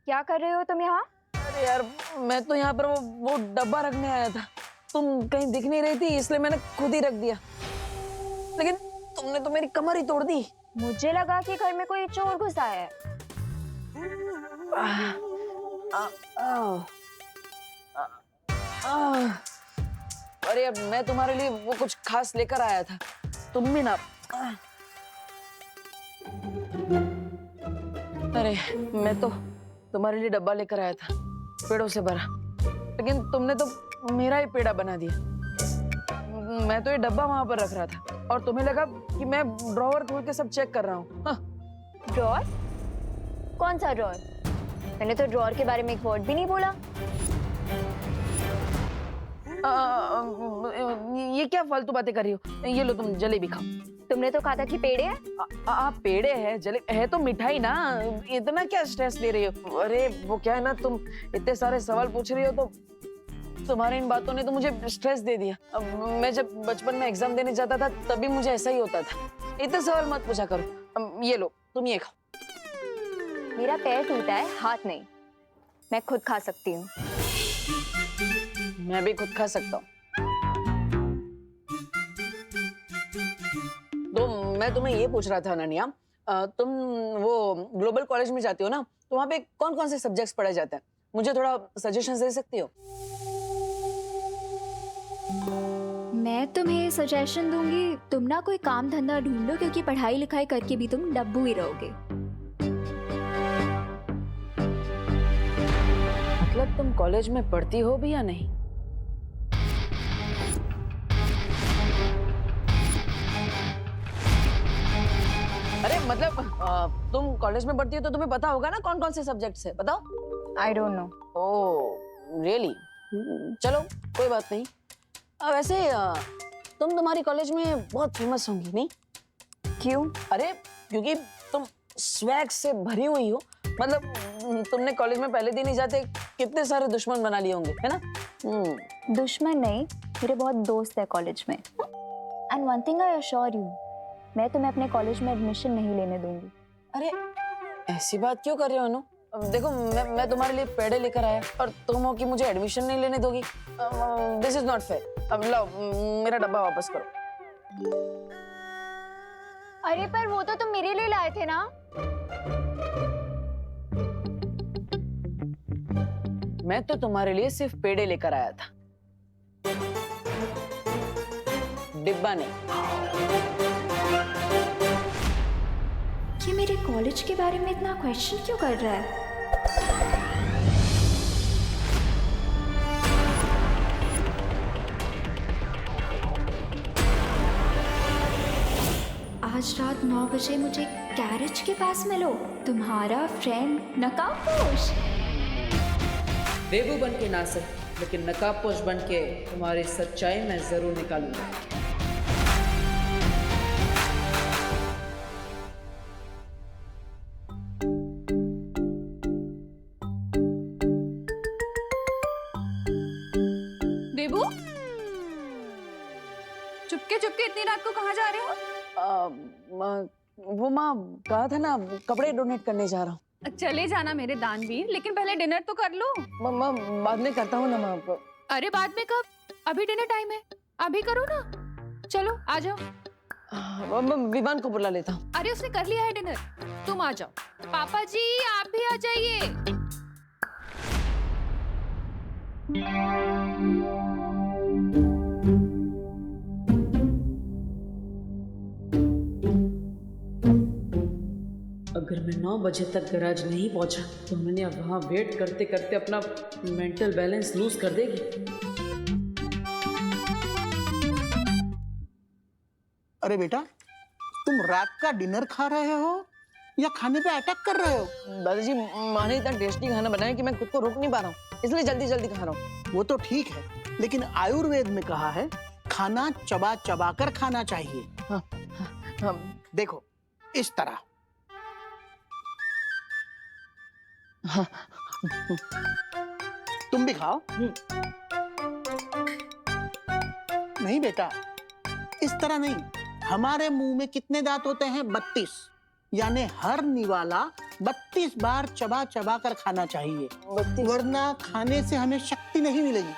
क्या कर रहे हो तुम यहाँ? अरे यार, मैं तो यहाँ पर वो डब्बा रखने आया था। तुम कहीं दिख नहीं रही थी, इसलिए मैंने खुद ही रख दिया। लेकिन तुमने तो मेरी कमर ही तोड़ दी। मुझे लगा कि घर में कोई चोर घुसा है। आह, आ, आ, आ, आ, अरे यार, मैं तुम्हारे लिए वो कुछ खास लेकर आया था। तुम भी ना। अरे, मैं तो तुम्हारे लिए डब्बा लेकर आया था, पेड़ों से भरा। लेकिन तुमने तो मेरा ही पेड़ा बना दिया। मैं तो ये डब्बा वहां पर रख रहा था और तुम्हें लगा कि मैं ड्रॉवर खोल के सब चेक कर रहा हूँ। हाँ। ड्रॉर? कौन सा ड्रॉर? मैंने तो ड्रॉर के बारे में एक वर्ड भी नहीं बोला। ये क्या फालतू बातें कर रही हो? ये लो, तुम जलेबी खाओ। तुमने तो कहा था कि पेड़े हैं। पेड़े है, जले है तो मिठाई ना। इतना क्या स्ट्रेस ले रही हो? अरे वो क्या है ना, तुम इतने सारे सवाल पूछ रही हो तो तुम्हारी इन बातों ने तो मुझे स्ट्रेस दे दिया। अब मैं जब बचपन में एग्जाम देने जाता था तभी मुझे ऐसा ही होता था। इतने सवाल मत पूछा करो। ये लो, तुम ये खाओ। मेरा पैर टूटा है, हाथ नहीं। मैं खुद खा सकती हूँ। मैं भी खुद खा सकता हूँ। तो मैं तुम्हें ये पूछ रहा था अनन्या, तुम वो ग्लोबल कॉलेज में जाती हो ना, तो वहाँ पे कौन कौन से सब्जेक्ट्स पढ़ाए जाते हैं? मुझे थोड़ा सजेशन दे सकती हो? मैं तुम्हें सजेशन दूंगी, तुम ना कोई काम धंधा ढूंढ लो, क्योंकि पढ़ाई लिखाई करके भी तुम डब्बू ही रहोगे। मतलब तुम कॉलेज में पढ़ती हो भी या नहीं? अरे मतलब तुम कॉलेज में पढ़ती हो तो तुम्हें पता होगा ना कौन कौन से सब्जेक्ट्स है, बताओ। I don't know. Oh really? चलो कोई बात नहीं। वैसे तुम्हारी कॉलेज में बहुत फेमस होंगी नहीं? क्यों? अरे क्योंकि तुम स्वैग से भरी हुई हो। मतलब तुमने कॉलेज में पहले दिन ही जाते कितने सारे दुश्मन बना लिए होंगे, है ना? दुश्मन नहीं, मेरे बहुत दोस्त है कॉलेज में। And one thing I assure you, मैं तुम्हें अपने कॉलेज में एडमिशन नहीं लेने दूंगी। अरे ऐसी बात क्यों कर रहे हो अनु? अब देखो, मैं तुम्हारे लिए पेड़े लेकर आया और तुम हो कि मुझे एडमिशन नहीं लेने दोगी। This is not fair. अब लाओ, मेरा डब्बा वापस करो। अरे पर वो तो तुम मेरे लिए लाए थे ना। मैं तो तुम्हारे लिए सिर्फ पेड़े लेकर आया था, डिब्बा नहीं। ये मेरे कॉलेज के बारे में इतना क्वेश्चन क्यों कर रहा है? आज रात 9 बजे मुझे गैरेज के पास मिलो, तुम्हारा फ्रेंड नकाबपोश। बेबू बन के ना सक, लेकिन नकाबपोश बन के तुम्हारी सच्चाई मैं जरूर निकालूंगा। बेबू, चुपके चुपके इतनी रात को कहाँ जा रहे हो? वो माँ कहा था ना, कपड़े डोनेट करने जा रहा हूँ। चले जाना मेरे दानवीर, लेकिन पहले डिनर तो कर लो। माँ बाद में करता हूँ ना माँ। अरे बाद में कब? अभी डिनर टाइम है, अभी करो ना। चलो आ जाओ। मैं विवान को बुला लेता हूँ। अरे उसने कर लिया है डिनर, तुम आ जाओ। पापा जी आप भी आ जाइए। अगर मैं 9 बजे तक गैराज नहीं पहुंचा तो मैंने वहां वेट करते करते अपना मेंटल बैलेंस लूज कर देगी। अरे बेटा, तुम रात का डिनर खा रहे हो या खाने पे अटैक कर रहे हो? दादाजी, माँ ने इतना टेस्टी खाना बनाया कि मैं खुद को रोक नहीं पा रहा हूँ, इसलिए जल्दी जल्दी खा रहा हूँ। वो तो ठीक है, लेकिन आयुर्वेद में कहा है खाना चबा चबा कर खाना चाहिए। हाँ, हाँ, देखो इस तरह। हाँ, तुम भी खाओ। नहीं बेटा, इस तरह नहीं। हमारे मुंह में कितने दांत होते हैं? 32। यानी हर निवाला 32 बार चबा चबा कर खाना चाहिए, 32 वरना खाने से हमें शक्ति नहीं मिलेगी।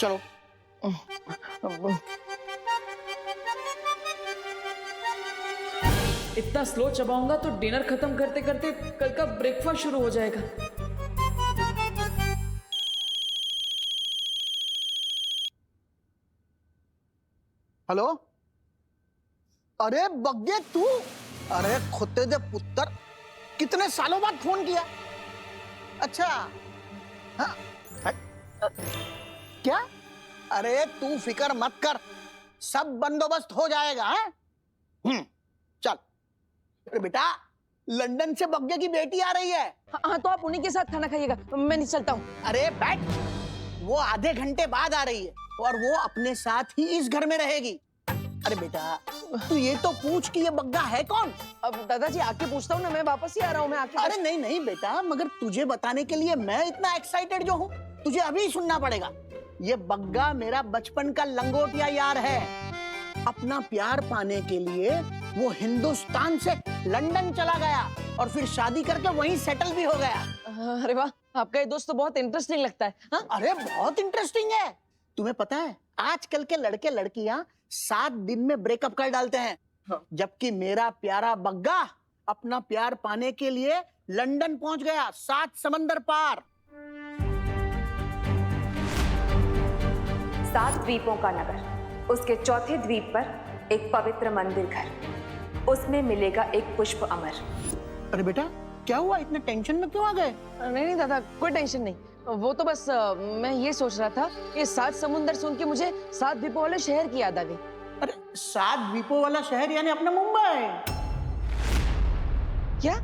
चलो। इतना स्लो चबाऊंगा तो डिनर खत्म करते करते कल का ब्रेकफास्ट शुरू हो जाएगा। हेलो, अरे बग्गे तू, अरे खुदे दे पुत्र, कितने सालों बाद फोन किया। अच्छा, हाँ, क्या? अरे तू फिक्र मत कर, सब बंदोबस्त हो जाएगा। हैं? चल। अरे बेटा, लंदन से बग्गे की बेटी आ रही है। हाँ तो आप उन्हीं के साथ खाना खाइएगा, मैं नहीं चलता हूँ। अरे बैठ, वो आधे घंटे बाद आ रही है और वो अपने साथ ही इस घर में रहेगी। अरे बेटा, तू ये तो पूछ कि ये बग्गा है कौन? अब दादाजी आके पूछता हूँ ना, मैं वापस ही आ रहा हूँ, मैं आके। अरे नहीं नहीं बेटा, मगर तुझे बताने के लिए मैं इतना एक्साइटेड जो हूँ, तुझे अभी सुनना पड़ेगा। ये बग्गा मेरा बचपन का लंगोटिया यार है। अपना प्यार पाने के लिए वो हिंदुस्तान से लंदन चला गया और फिर शादी करके वहीं सेटल भी हो गया। अरे वाह, आपका ये दोस्त तो बहुत इंटरेस्टिंग लगता है। हाँ? अरे बहुत इंटरेस्टिंग है। तुम्हें पता है, आजकल के लड़के लड़कियां 7 दिन में ब्रेकअप कर डालते हैं। हाँ। जबकि मेरा प्यारा बग्गा अपना प्यार पाने के लिए लंदन पहुंच गया, 7 समंदर पार। 7 द्वीपों का नगर, उसके चौथे द्वीप पर एक पवित्र मंदिर घर, उसमें मिलेगा एक पुष्प अमर। अरे बेटा, क्या हुआ? इतने टेंशन में क्यों आ गए? नहीं नहीं दादा, कोई टेंशन नहीं। वो तो बस मैं ये सोच रहा था, ये 7 समुंदर सुन के मुझे 7 द्वीपों वाले शहर की याद आ गई। अरे 7 द्वीपों वाला शहर यानी अपना मुंबई। क्या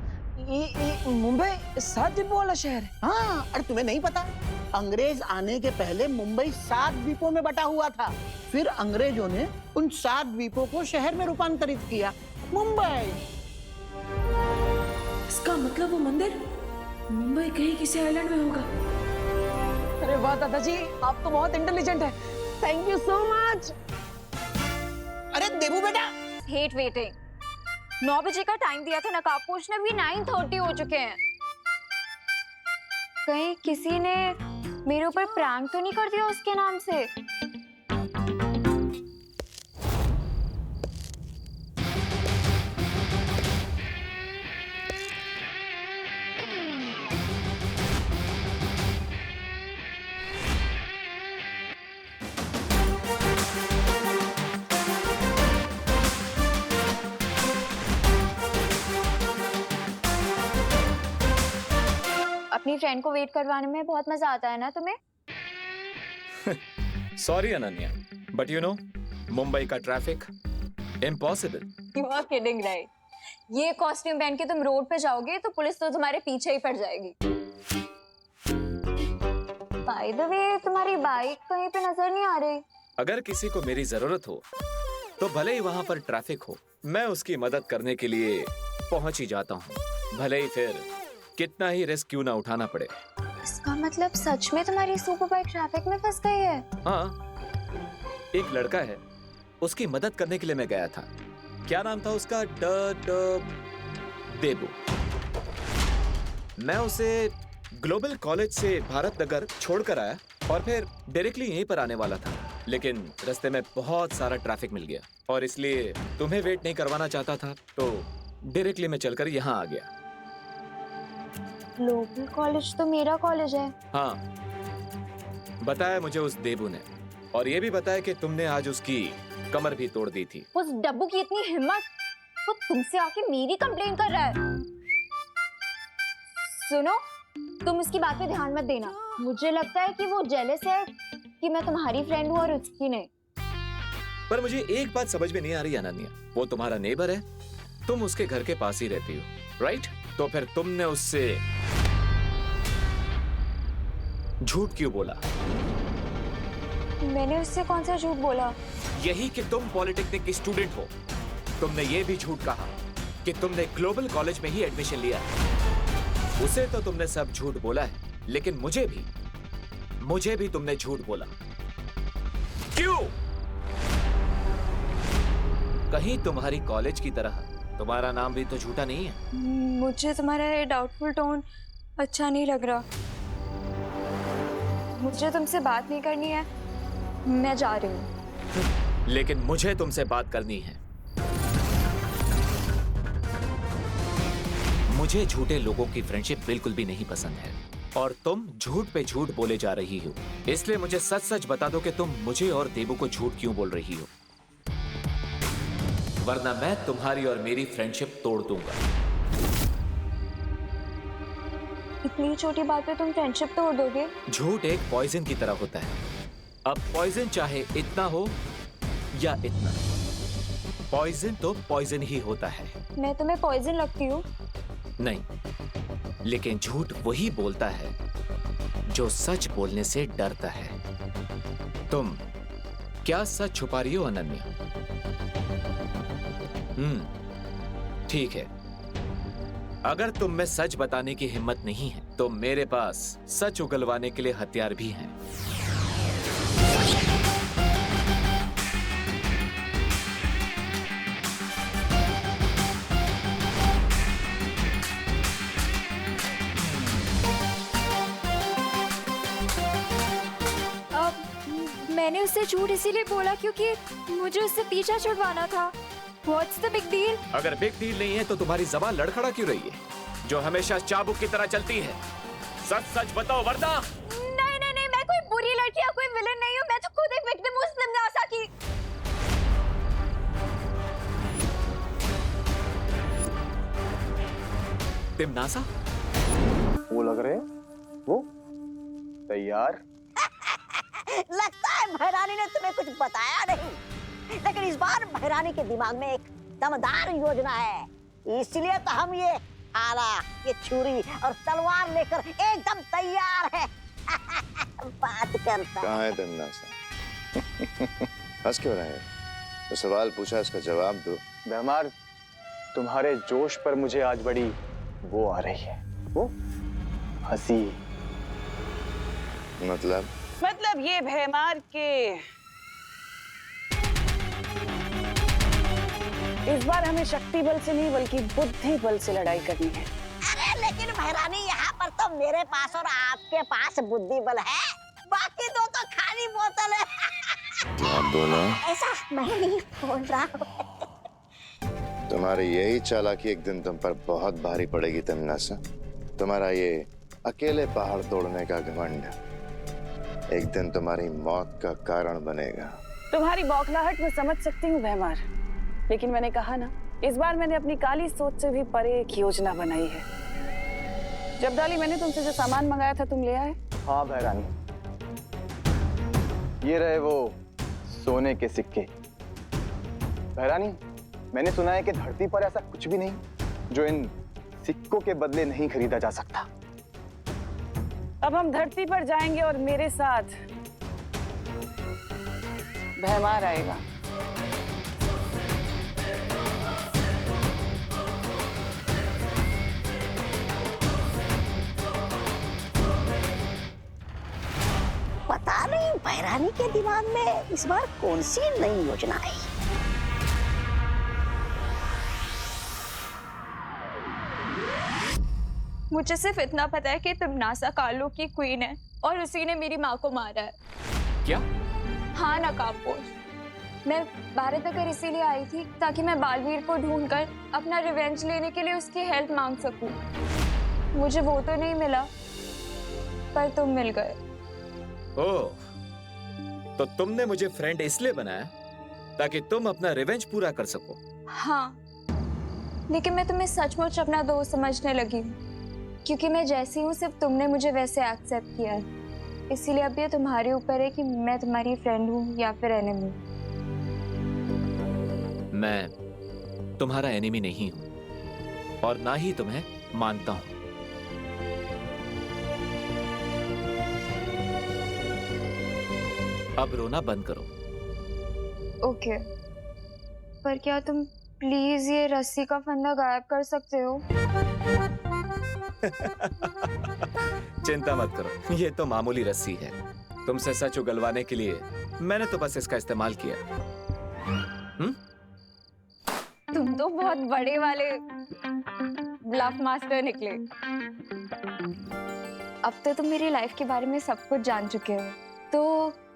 ये मुंबई 7 द्वीपों वाला शहर है? हाँ, अरे तुम्हें नहीं पता, अंग्रेज आने के पहले मुंबई 7 द्वीपों में बटा हुआ था। फिर अंग्रेजों ने उन 7 द्वीपों को शहर में रूपांतरित किया, मुंबई। इसका मतलब वो मंदिर मुंबई कहीं किसी आइलैंड में होगा। अरे वाह दादाजी, आप तो बहुत इंटेलिजेंट हैं। Thank you so much. अरे देबू बेटा, हेट वेटिंग। 9 बजे का टाइम दिया था नकाब पोछने, भी 9:30 हो चुके हैं। कहीं किसी ने मेरे ऊपर प्रैंक तो नहीं कर दिया उसके नाम से? अपनी फ्रेंड को वेट करवाने में बहुत मजा आता है ना तुम्हें? Sorry Ananya, but you know, Mumbai का traffic impossible. You are kidding, right? ये कॉस्ट्यूम पहन के तुम रोड पे जाओगे तो पुलिस तो तुम्हारे पीछे ही पड़ जाएगी। By the way, तुम्हारी बाइक कहीं पे नजर नहीं आ रही। अगर किसी को मेरी जरूरत हो तो भले ही वहां पर ट्रैफिक हो, मैं उसकी मदद करने के लिए पहुंच ही जाता हूं, भले ही फिर कितना ही रिस्क क्यों ना उठाना पड़े। इसका मतलब सच में तुम्हारी सुपर बाइक ट्रैफिक में फंस गई है? हाँ, एक लड़का है, उसकी मदद करने के लिए मैं गया था। क्या नाम था उसका? देबू। मैं उसे ग्लोबल कॉलेज से भारत नगर छोड़कर आया और फिर डायरेक्टली यहीं पर आने वाला था, लेकिन रास्ते में बहुत सारा ट्रैफिक मिल गया और इसलिए तुम्हें वेट नहीं करवाना चाहता था, तो डायरेक्टली मैं चलकर यहाँ आ गया। ग्लोबल कॉलेज तो मेरा कॉलेज है। हाँ, बताया मुझे उस देबू ने, और ये भी बताया कि तुमने आज उसकी कमर भी तोड़ दी थी। उस डब्बू की इतनी हिम्मत, वो तुमसे आके मेरी कंप्लेन कर रहा है। सुनो, तुम इसकी बात पे ध्यान मत देना। मुझे लगता है कि वो जेलस है कि मैं तुम्हारी फ्रेंड हूँ और उसकी नहीं। पर मुझे एक बात समझ में नहीं आ रही अनन्या, वो तुम्हारा नेबर है, तुम उसके घर के पास ही रहती हो, राइट? तो फिर तुमने उससे झूठ क्यों बोला? मैंने उससे कौन सा झूठ बोला? यही कि तुम पॉलिटेक्निक की स्टूडेंट हो। तुमने ये भी झूठ कहा कि तुमने ग्लोबल कॉलेज में ही एडमिशन लिया है। उसे तो तुमने सब झूठ बोला है, लेकिन मुझे भी तुमने झूठ बोला। क्यों? कहीं तुम्हारी कॉलेज की तरह तुम्हारा नाम भी तो झूठा नहीं है। मुझे तुम्हारा ये डाउटफुल टोन अच्छा नहीं लग रहा। मुझे तुमसे बात नहीं करनी है, मैं जा रही हूँ। लेकिन मुझे तुमसे बात करनी है। मुझे झूठे लोगों की फ्रेंडशिप बिल्कुल भी नहीं पसंद है और तुम झूठ पे झूठ बोले जा रही हो। इसलिए मुझे सच सच बता दो कि तुम मुझे और देबू को झूठ क्यों बोल रही हो, वरना मैं तुम्हारी और मेरी फ्रेंडशिप तोड़ दूंगा। इतनी छोटी बात पे तुम फ्रेंडशिप तोड़ दोगे? झूठ एक पॉइजन की तरह होता है। अब पॉइजन चाहे इतना हो या इतना, पॉइजन तो पॉइजन ही होता है। मैं तुम्हें पॉइजन लगती हूँ? नहीं, लेकिन झूठ वही बोलता है जो सच बोलने से डरता है। तुम क्या सच छुपा रही हो अनन्या? ठीक है, अगर तुम में सच बताने की हिम्मत नहीं है तो मेरे पास सच उगलवाने के लिए हथियार भी हैं। मैंने उससे झूठ इसीलिए बोला क्योंकि मुझे उससे पीछा छुड़वाना था। What's the big deal? अगर बिग डील नहीं है तो तुम्हारी जबान लड़खड़ा क्यों रही है, जो हमेशा चाबुक की तरह चलती है? सच सच बताओ वरना। नहीं नहीं नहीं, मैं कोई बुरी लड़की या कोई विलन नहीं हूँ। मैं तो खुद एक विक्टिम हूँ तमन्ना की। तिमनासा? वो लग रहे हैं वो तैयार। लगता है भैरानी ने तुम्हें कुछ बताया नहीं, लेकिन इस बार भैरानी के दिमाग में एक दमदार योजना है, इसलिए तो हम ये आला, ये छुरी और तलवार लेकर एकदम तैयार है। बात करता कहाँ है तिमनासा? हंस क्यों रहे हैं? तो सवाल पूछा, इसका जवाब दो। बेमार, तुम्हारे जोश पर मुझे आज बड़ी वो आ रही है, वो हंसी। मतलब ये भैमार के इस बार हमें शक्ति बल से नहीं बल्कि बुद्धि बल से लड़ाई करनी है। अरे लेकिन भैरानी, यहाँ पर तो मेरे पास और आपके पास बुद्धि बल है, बाकी दो तो खाली बोतल है। क्या बोला? ऐसा मैं नहीं बोल रहा हूँ। तुम्हारी यही चालाकी एक दिन तुम पर बहुत भारी पड़ेगी तिमनासा। तुम्हारा ये अकेले पहाड़ तोड़ने का घमंड एक दिन तुम्हारी मौत का कारण बनेगा। तुम्हारी बौखलाहट में समझ सकती हूँ भैमार, लेकिन मैंने कहा ना, इस बार मैंने अपनी काली सोच से भी परे एक योजना बनाई है। जब डाली मैंने तुमसे जो सामान मंगाया था तुम ले आए? हाँ भैरानी, ये रहे वो सोने के सिक्के। भैरानी, मैंने सुना है कि धरती पर ऐसा कुछ भी नहीं जो इन सिक्कों के बदले नहीं खरीदा जा सकता। अब हम धरती पर जाएंगे और मेरे साथ भैमार आएगा। पता नहीं भैरानी के दिमाग में इस बार कौन सी नई योजना आई। मुझे सिर्फ इतना पता है कि तमन्ना कालो की क्वीन है और उसी ने मेरी माँ को मारा है। क्या? हाँ नकाबपोश, मैं भारत नगर इसीलिए आई थी ताकि मैं बालवीर को ढूंढकर अपना रिवेंज लेने के लिए उसकी हेल्प मांग सकूं। मुझे वो तो नहीं मिला, पर तुम मिल गए। ओह, तो तुमने मुझे फ्रेंड इसलिए बनाया ताकि तुम अपना रिवेंज पूरा कर सको? हाँ, लेकिन मैं तुम्हें सचमुच अपना दोस्त समझने लगी हूँ, क्योंकि मैं जैसी हूँ सिर्फ तुमने मुझे वैसे एक्सेप्ट किया है। इसीलिए अब ये तुम्हारे ऊपर है कि मैं तुम्हारी फ्रेंड हूँ या फिर एनिमी। मैं तुम्हारा एनिमी नहीं हूं और ना ही तुम्हें मानता हूं। अब रोना बंद करो। ओके, पर क्या तुम प्लीज ये रस्सी का फंदा गायब कर सकते हो? चिंता मत करो, ये तो मामूली रस्सी है। तुमसे सच उगलवाने के लिए मैंने तो बस इसका इस्तेमाल किया। तुम दो बहुत बड़े वाले ब्लफ मास्टर निकले। अब तो तुम मेरी लाइफ के बारे में सब कुछ जान चुके हो, तो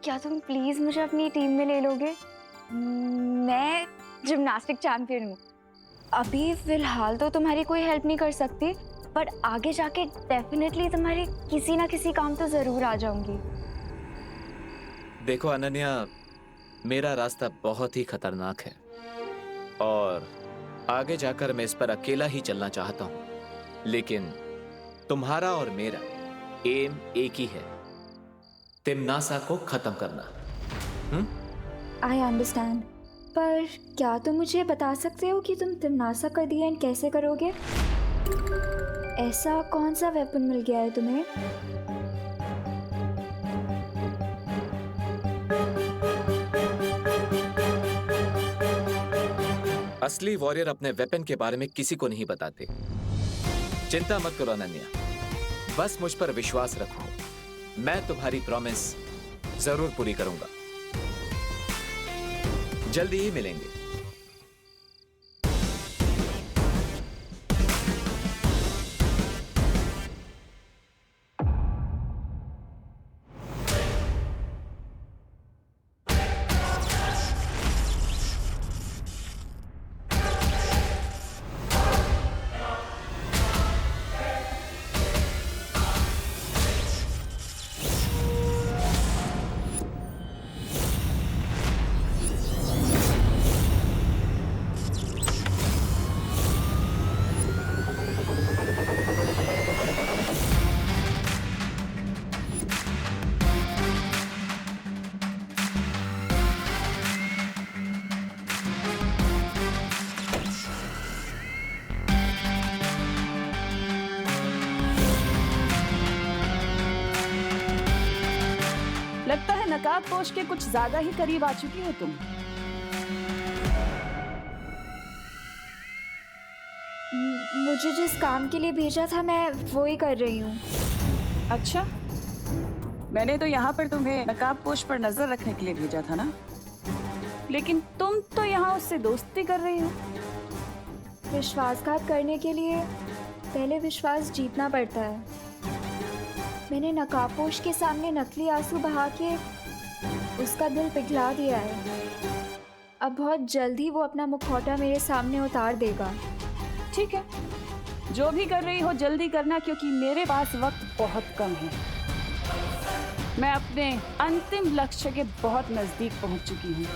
क्या तुम प्लीज मुझे अपनी टीम में ले लोगे? मैं जिम्नास्टिक चैंपियन हूँ। अभी फिलहाल तो तुम्हारी कोई हेल्प नहीं कर सकती, पर आगे जाके डेफिनेटली तुम्हारी किसी ना किसी काम तो जरूर आ जाऊंगी। देखो अनन्या, मेरा रास्ता बहुत ही खतरनाक है और आगे जाकर मैं इस पर अकेला ही चलना चाहता हूँ, लेकिन तुम्हारा और मेरा एम एक ही है, तिम्नासा को खत्म करना। आई अंडरस्टैंड, पर क्या तुम मुझे बता सकते हो कि तुम तिम्नासा का दी एंड कैसे करोगे? ऐसा कौन सा वेपन मिल गया है तुम्हें? असली वॉरियर अपने वेपन के बारे में किसी को नहीं बताते। चिंता मत करो अनन्या, बस मुझ पर विश्वास रखो, मैं तुम्हारी प्रॉमिस जरूर पूरी करूंगा। जल्दी ही मिलेंगे। लगता है नकाबपोश के कुछ ज्यादा ही करीब आ चुकी हो तुम। मुझे जिस काम के लिए भेजा था मैं वो ही कर रही हूँ। अच्छा, मैंने तो यहाँ पर तुम्हें नकाबपोश पर नजर रखने के लिए भेजा था ना, लेकिन तुम तो यहाँ उससे दोस्ती कर रही हो। विश्वासघात करने के लिए पहले विश्वास जीतना पड़ता है। मैंने नकाबपोश के सामने नकली आंसू बहा के उसका दिल पिघला दिया है। अब बहुत जल्दी वो अपना मुखौटा मेरे सामने उतार देगा। ठीक है, जो भी कर रही हो जल्दी करना, क्योंकि मेरे पास वक्त बहुत कम है। मैं अपने अंतिम लक्ष्य के बहुत नजदीक पहुंच चुकी हूँ।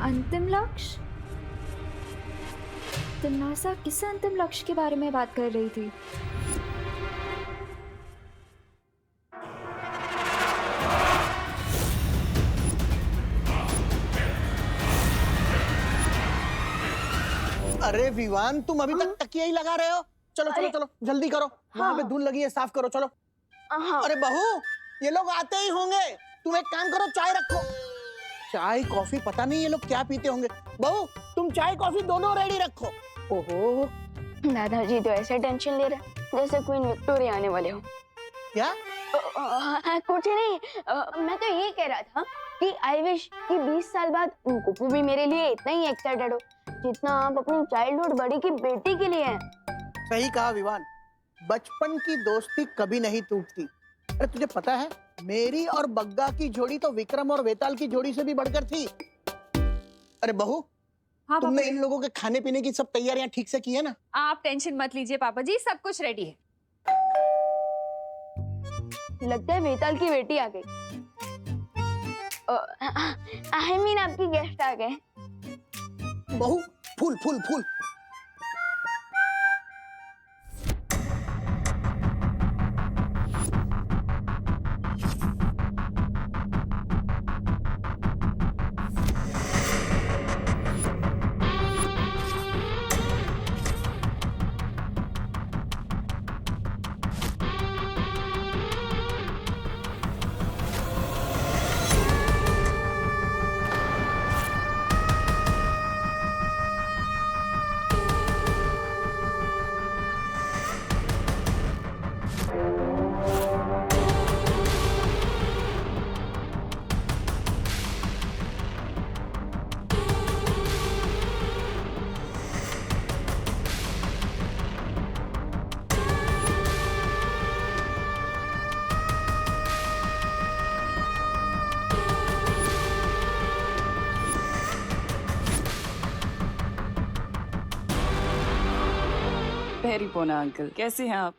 अंतिम लक्ष्य? तिम्नासा किस अंतिम लक्ष्य के बारे में बात कर रही थी? अरे विवान, तुम अभी तक तकिया ही लगा रहे हो? चलो चलो चलो जल्दी करो, वहाँ पे धूल लगी है, साफ करो। चलो। अरे बहू, ये लोग आते ही होंगे, तुम एक काम करो, चाय रखो। चाय कॉफी पता नहीं ये लोग क्या पीते होंगे। बहू, तुम चाय कॉफी दोनों रेडी रखो। ओहो, दादाजी तो ऐसे टेंशन ले रहे जैसे क्वीन विक्टोरिया आने वाले हो। क्या? कुछ नहीं, मैं तो ये कह रहा था कि आई विश कि 20 साल बाद कुप्पू भी मेरे लिए इतना ही एक्साइटेड हो जितना आप अपनी चाइल्डहुड बड़ी की बेटी के लिए हैं। सही कहा विवान, बचपन की दोस्ती कभी नहीं टूटती। अरे तुझे पता है, मेरी और बग्गा की जोड़ी तो विक्रम और वेताल की जोड़ी से भी बढ़कर थी। अरे बहू, हाँ तुमने पापा इन लोगों के खाने पीने की सब तैयारियां ठीक से की है ना? आप टेंशन मत लीजिए पापा जी, सब कुछ रेडी है। लगता है वेताल की बेटी आ गई। आई मीन आपकी गेस्ट आ गए। बहू, फूल फूल फूल। पेरी पोना अंकल, कैसे हैं आप?